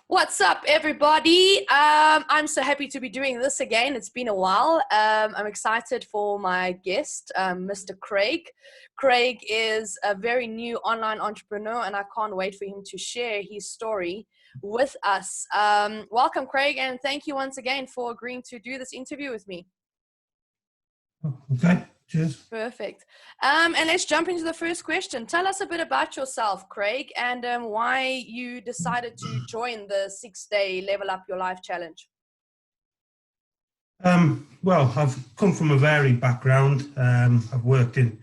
What's up, everybody? I'm so happy to be doing this again. It's been a while. I'm excited for my guest, Mr. Craig. Craig is a very new online entrepreneur, and I can't wait for him to share his story with us. Welcome, Craig, and thank you once again for agreeing to do this interview with me. Okay, cheers. Perfect. And let's jump into the first question. Tell us a bit about yourself, Craig, and why you decided to join the 6-day Level Up Your Life challenge. Well, I've come from a varied background. I've worked in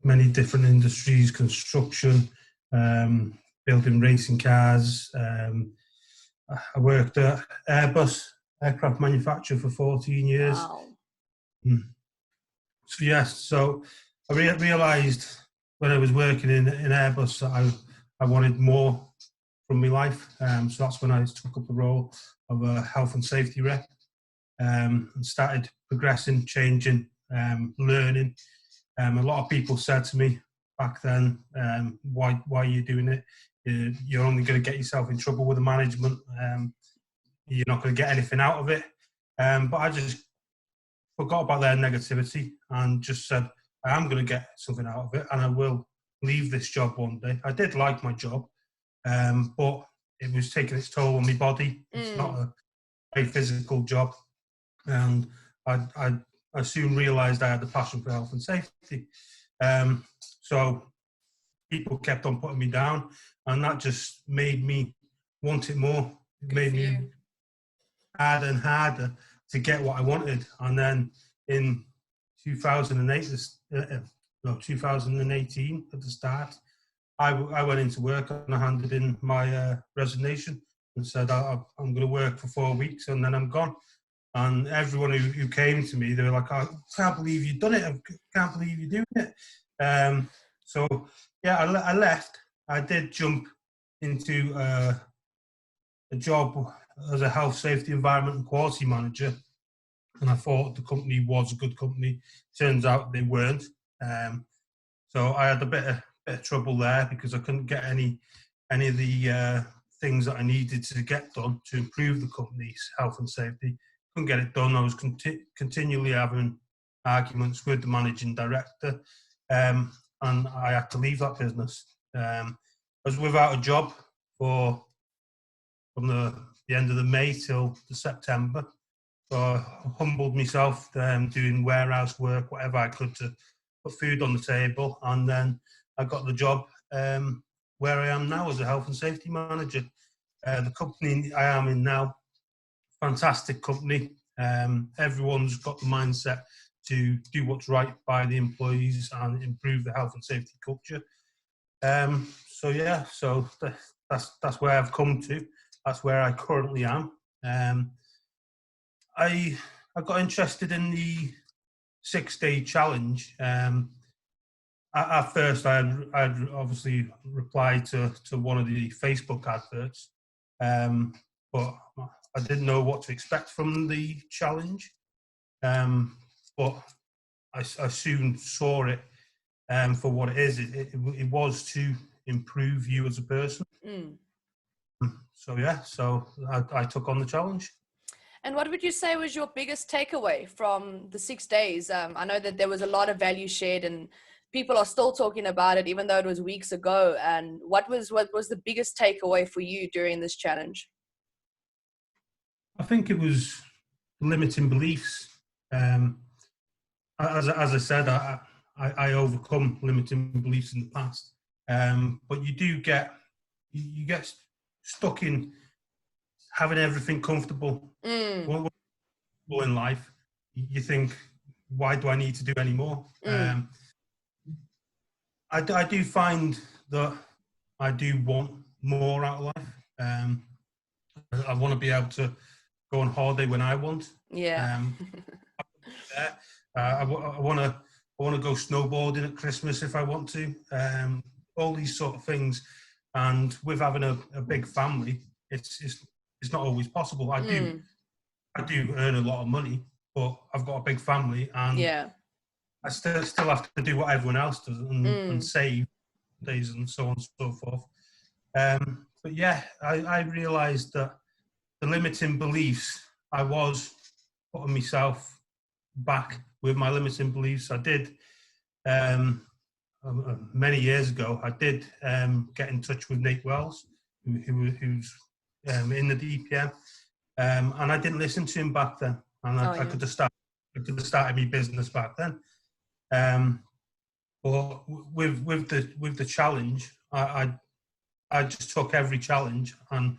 many different industries, construction, building racing cars. I worked at Airbus, aircraft manufacturer, for 14 years. Wow. So yes, so I realised when I was working in Airbus that I wanted more from my life. So that's when I took up the role of a health and safety rep, and started progressing, changing, learning. A lot of people said to me back then, why are you doing it? You're only going to get yourself in trouble with the management. You're not going to get anything out of it. But I just forgot about their negativity and just said, I am going to get something out of it and I will leave this job one day. I did like my job, but it was taking its toll on my body. It's not a very physical job. And I soon realised I had the passion for health and safety. So people kept on putting me down, and that just made me want it more. It made me harder and harder to get what I wanted. And then in 2018 at the start, I went into work and I handed in my resignation and said I'm going to work for 4 weeks and then I'm gone. And everyone who came to me, they were like, I can't believe you've done it. I can't believe you're doing it. So yeah, I left. I did jump into a job as a health, safety, environment and quality manager. And I thought the company was a good company. Turns out they weren't. So I had a bit of trouble there because I couldn't get any of the things that I needed to get done to improve the company's health and safety. Couldn't get it done. I was continually having arguments with the managing director, and I had to leave that business. I was without a job from the end of the May till the September. So I humbled myself, doing warehouse work, whatever I could to put food on the table. And then I got the job where I am now as a health and safety manager. The company I am in now, fantastic company. Everyone's got the mindset to do what's right by the employees and improve the health and safety culture. So yeah, so that's where I've come to. That's where I currently am. I got interested in the 6-day challenge. At first, I had obviously replied to one of the Facebook adverts, but I didn't know what to expect from the challenge. But I soon saw it for what it is. It was to improve you as a person. So yeah, so I took on the challenge. And what would you say was your biggest takeaway from the 6 days? I know that there was a lot of value shared and people are still talking about it, even though it was weeks ago. And what was the biggest takeaway for you during this challenge? I think it was limiting beliefs. As I said, I overcome limiting beliefs in the past. But you get stuck in having everything comfortable. In life, you think, why do I need to do any more? I do find that I do want more out of life. I want to be able to go on holiday when I want. Yeah. I want to go snowboarding at Christmas if I want to. All these sort of things. And with having a big family, it's not always possible. I do earn a lot of money, but I've got a big family, and I still have to do what everyone else does and save days and so on and so forth. But yeah, I realised that the limiting beliefs, I was putting myself back with my limiting beliefs. I did, many years ago, I did get in touch with Nate Wells, who's in the DPM, and I didn't listen to him back then, and I could have started my business back then. But with the challenge, I just took every challenge, and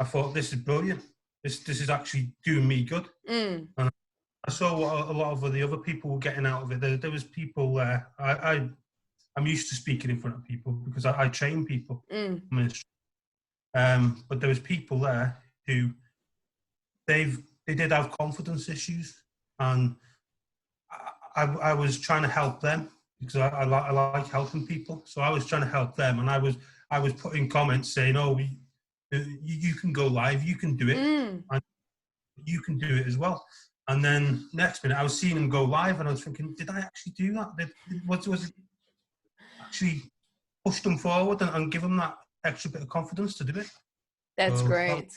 I thought, this is brilliant. This is actually doing me good. And I saw what a lot of the other people were getting out of it. There was people there. I'm used to speaking in front of people because I train people. But there was people there who they did have confidence issues, and I was trying to help them because I like helping people. So I was trying to help them, and I was putting comments saying, "Oh, you can go live, you can do it, and you can do it as well." And then next minute, I was seeing them go live, and I was thinking, "Did I actually do that? Was it actually push them forward and give them that extra bit of confidence to do it?" That's great.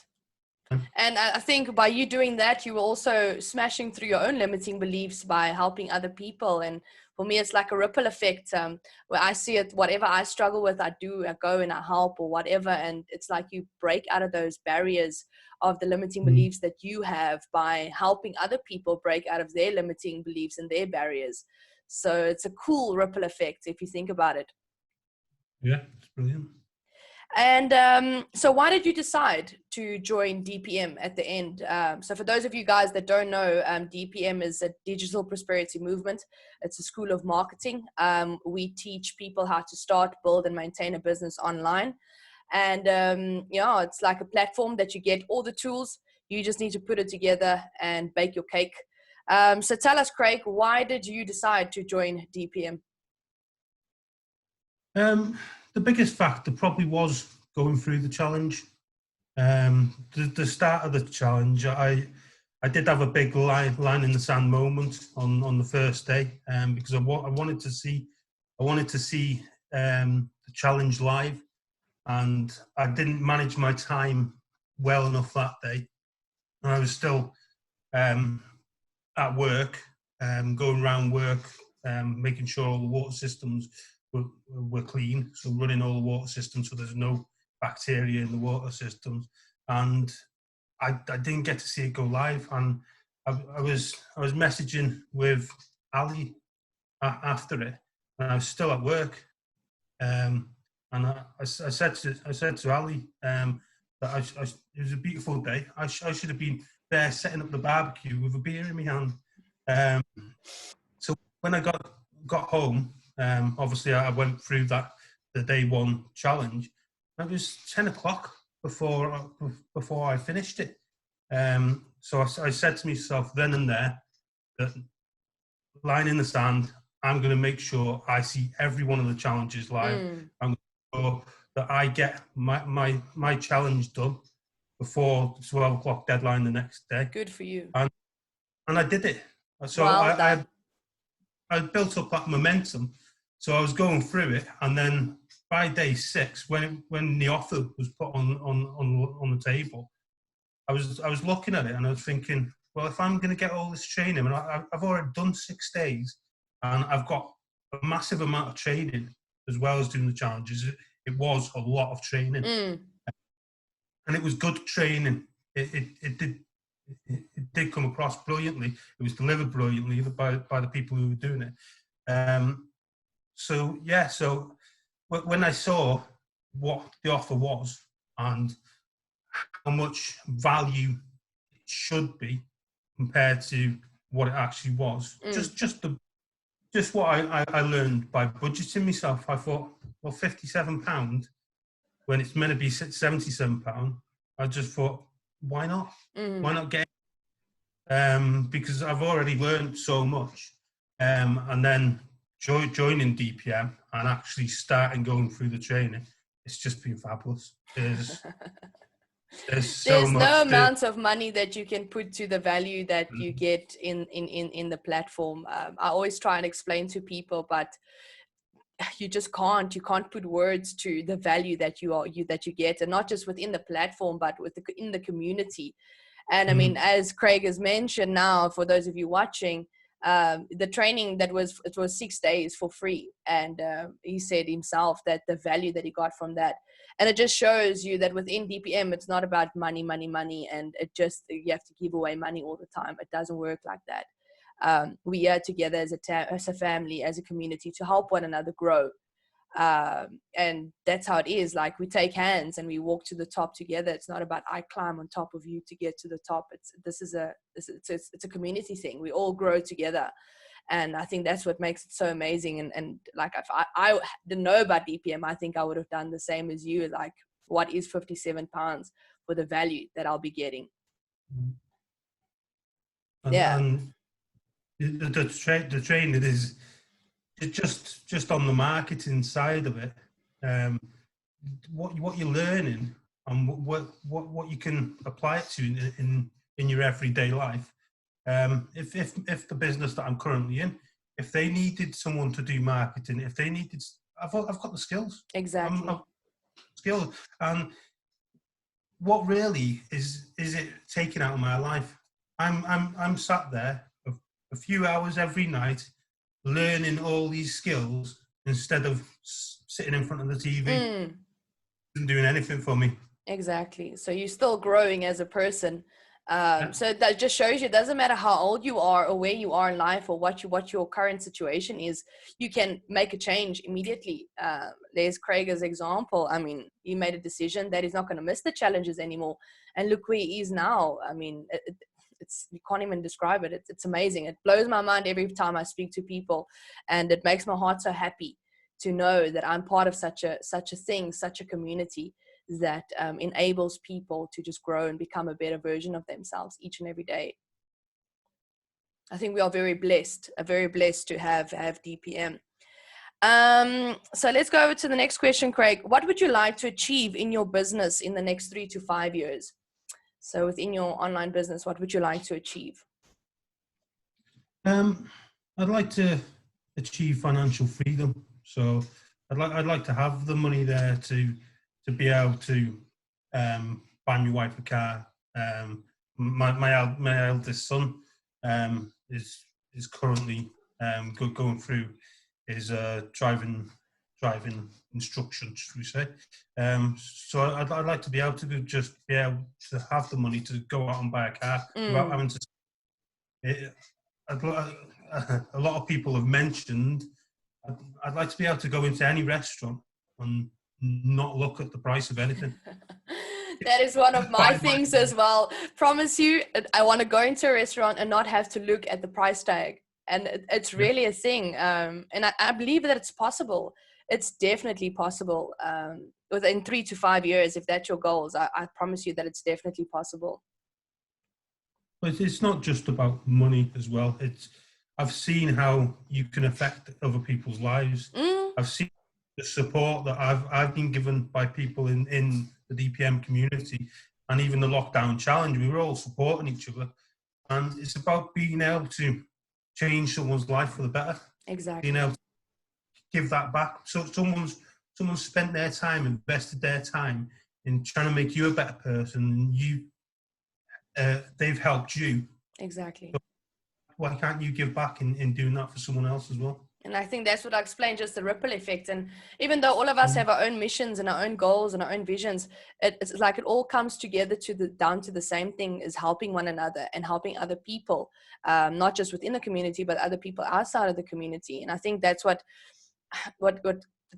And I think by you doing that, you were also smashing through your own limiting beliefs by helping other people. And for me, it's like a ripple effect where I see it, whatever I struggle with, I go and I help or whatever. And it's like you break out of those barriers of the limiting beliefs that you have by helping other people break out of their limiting beliefs and their barriers. So it's a cool ripple effect if you think about it. Yeah, it's brilliant. And so why did you decide to join DPM at the end? So for those of you guys that don't know, DPM is a digital prosperity movement. It's a school of marketing. We teach people how to start, build, and maintain a business online. And it's like a platform that you get all the tools. You just need to put it together and bake your cake. So tell us, Craig, why did you decide to join DPM? The biggest factor probably was going through the challenge. The start of the challenge, I did have a big line in the sand moment on the first day, because I wanted to see the challenge live, and I didn't manage my time well enough that day, and I was still at work, going around work, making sure all the water systems were clean, so running all the water systems so there's no bacteria in the water systems, and I didn't get to see it go live, and I was messaging with Ali after it, and I was still at work, and I said to Ali that it was a beautiful day. I should have been there setting up the barbecue with a beer in my hand. So when I got home, obviously I went through the day one challenge. It was 10 o'clock before I finished it. So I said to myself then and there that, line in the sand, I'm going to make sure I see every one of the challenges live. I'm going to make sure that I get my challenge done before the 12 o'clock deadline the next day. Good for you. And I did it. So well I built up that momentum. So I was going through it, and then by day 6, when the offer was put on the table, I was looking at it and I was thinking, well, if I'm going to get all this training, and I've already done 6 days, and I've got a massive amount of training as well as doing the challenges. It was a lot of training, and it was good training. It did come across brilliantly. It was delivered brilliantly by the people who were doing it. So when I saw what the offer was and how much value it should be compared to what it actually was, just what I learned by budgeting myself, I thought, well, £57 when it's meant to be £77, I just thought, why not? Why not get it? Because I've already learned so much, and then joining DPM and actually starting going through the training, it's just been fabulous. There's no amount of money that you can put to the value that you get in the platform. I always try and explain to people, but you just you can't put words to the value that you get, and not just within the platform, but in the community. And I mean, as Craig has mentioned, now for those of you watching, the training it was 6 days for free, and he said himself that the value that he got from that, and it just shows you that within DPM it's not about money, and you have to give away money all the time. It doesn't work like that. We are together as a family, as a community, to help one another grow. And that's how it is. Like, we take hands and we walk to the top together. It's not about I climb on top of you to get to the top. It's a community thing. We all grow together, and I think that's what makes it so amazing. And like, if I didn't know about DPM, I think I would have done the same as you. Like, what is £57 for the value that I'll be getting? And the training is just on the marketing side of it. What you're learning and what you can apply it to in your everyday life. If the business that I'm currently in, if they needed someone to do marketing, if they needed, I've got the skills. Exactly. Skills. And what really is it taking out of my life? I'm sat there a few hours every night learning all these skills instead of sitting in front of the TV and doing anything for me. Exactly. So you're still growing as a person. So that just shows you, it doesn't matter how old you are or where you are in life or what your current situation is, you can make a change immediately. There's Craig's example. I mean, he made a decision that he's not going to miss the challenges anymore, and look where he is now. I mean, it's you can't even describe it. It's amazing. It blows my mind every time I speak to people, and it makes my heart so happy to know that I'm part of such a thing, such a community that enables people to just grow and become a better version of themselves each and every day. I think we are very blessed to have DPM. So let's go over to the next question, Craig. What would you like to achieve in your business in the next 3 to 5 years? So within your online business, what would you like to achieve? I'd like to achieve financial freedom. So I'd like to have the money there to be able to buy my wife a car. My eldest son is currently going through his driving instruction, should we say. So I'd like to be able to just be able to have the money to go out and buy a car without having to. A lot of people have mentioned I'd like to be able to go into any restaurant and not look at the price of anything. That is one of my things as well. Promise you, I want to go into a restaurant and not have to look at the price tag. And it's really a thing. And I believe that it's possible. It's definitely possible. Within 3 to 5 years, if that's your goals, I promise you that it's definitely possible. But it's not just about money as well. I've seen how you can affect other people's lives. I've seen the support that I've been given by people in the DPM community, and even the lockdown challenge. We were all supporting each other, and it's about being able to change someone's life for the better. Exactly. Being able to give that back. So someone's spent their time, invested their time in trying to make you a better person, and they've helped you. Exactly. So why can't you give back in doing that for someone else as well? And I think that's what I explained, just the ripple effect. And even though all of us have our own missions and our own goals and our own visions, it's like it all comes together down to the same thing, is helping one another and helping other people, not just within the community, but other people outside of the community. And I think that's what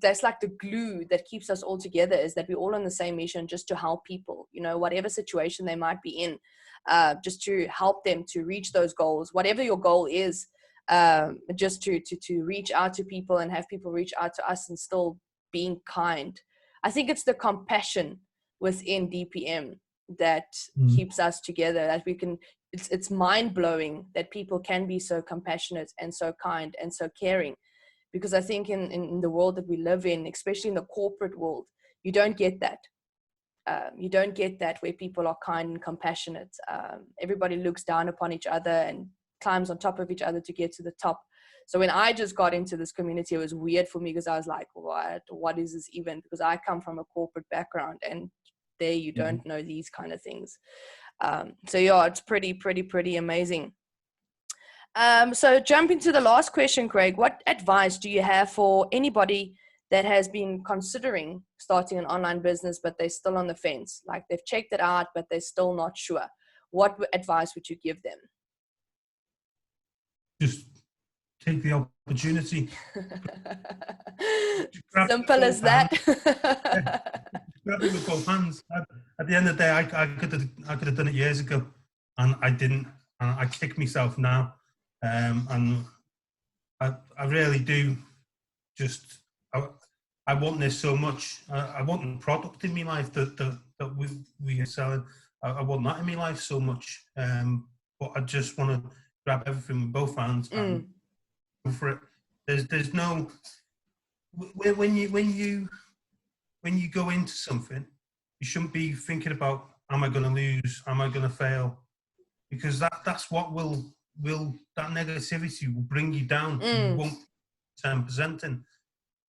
that's like the glue that keeps us all together, is that we're all on the same mission, just to help people, whatever situation they might be in, just to help them to reach those goals, whatever your goal is. Just to reach out to people and have people reach out to us, and still being kind. I think it's the compassion within DPM that keeps us together, that we can, it's mind-blowing that people can be so compassionate and so kind and so caring, because I think in the world that we live in, especially in the corporate world, you don't get that. You don't get that where people are kind and compassionate. Everybody looks down upon each other and climbs on top of each other to get to the top. So when I just got into this community, it was weird for me because I was like, what is this even? Because I come from a corporate background, and there you don't know these kind of things. So yeah, it's pretty amazing. So jumping to the last question, Craig, what advice do you have for anybody that has been considering starting an online business, but they're still on the fence? Like they've checked it out, but they're still not sure. What advice would you give them? Just take the opportunity. Simple as that. Grab it with both hands. At the end of the day, I could have done it years ago, and I didn't. And I kick myself now, and I really do. Just I want this so much. I want the product in my life that we are selling. I want that in my life so much. But I just want to grab everything with both hands and go for it. There's no when you go into something, you shouldn't be thinking about, am I going to lose? Am I going to fail? Because that's what will that negativity will bring you down. You won't 10% in.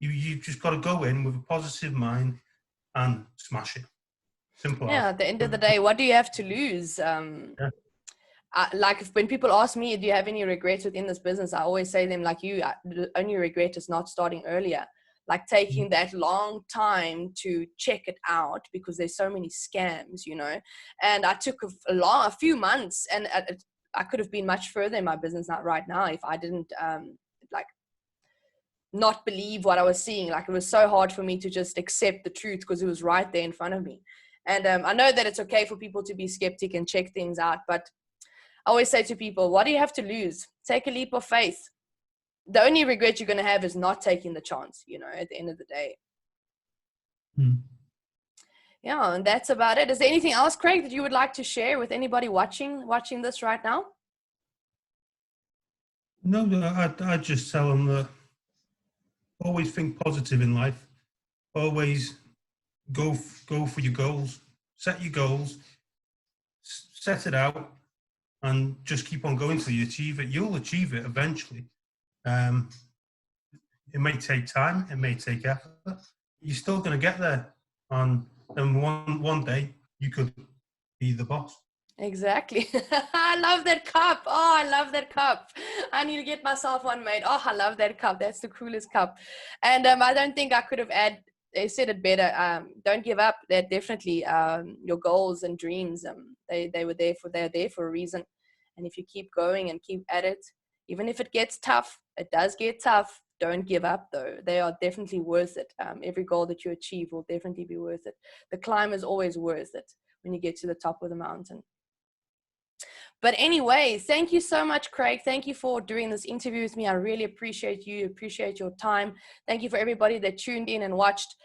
You just got to go in with a positive mind and smash it. Simple. Yeah, at the end of the day, what do you have to lose? Like when people ask me, do you have any regrets within this business? I always say to them, like you, the only regret is not starting earlier. Like taking that long time to check it out because there's so many scams, you know. And I took a few months, and I could have been much further in my business right now if I didn't like not believe what I was seeing. Like it was so hard for me to just accept the truth because it was right there in front of me. And I know that it's okay for people to be skeptic and check things out, but I always say to people, what do you have to lose? Take a leap of faith. The only regret you're going to have is not taking the chance, you know, at the end of the day. Yeah, and that's about it. Is there anything else, Craig, that you would like to share with anybody watching this right now? No, I just tell them that always think positive in life. Always go for your goals. Set your goals. Set it out, and just keep on going till you achieve it. You'll achieve it eventually. It may take time. It may take effort. You're still going to get there. And then one day you could be the boss. Exactly. I love that cup. Oh, I love that cup. I need to get myself one made. Oh, I love that cup. That's the coolest cup. And I don't think I could have said it better. Don't give up. They're definitely your goals and dreams. They're there for a reason. And if you keep going and keep at it, even if it gets tough, it does get tough. Don't give up though. They are definitely worth it. Every goal that you achieve will definitely be worth it. The climb is always worth it when you get to the top of the mountain. But anyway, thank you so much, Craig. Thank you for doing this interview with me. I really appreciate you, appreciate your time. Thank you for everybody that tuned in and watched.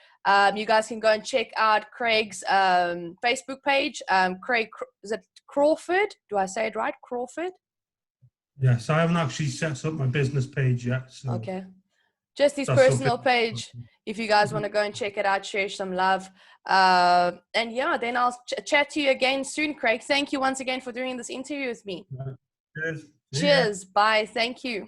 You guys can go and check out Craig's Facebook page. Craig, is it Crawford? Do I say it right? Crawford? Yes, I haven't actually set up my business page yet. So okay. Just his personal page. If you guys want to go and check it out, share some love. And yeah, then I'll chat to you again soon, Craig. Thank you once again for doing this interview with me. Cheers. Cheers. Bye. Thank you.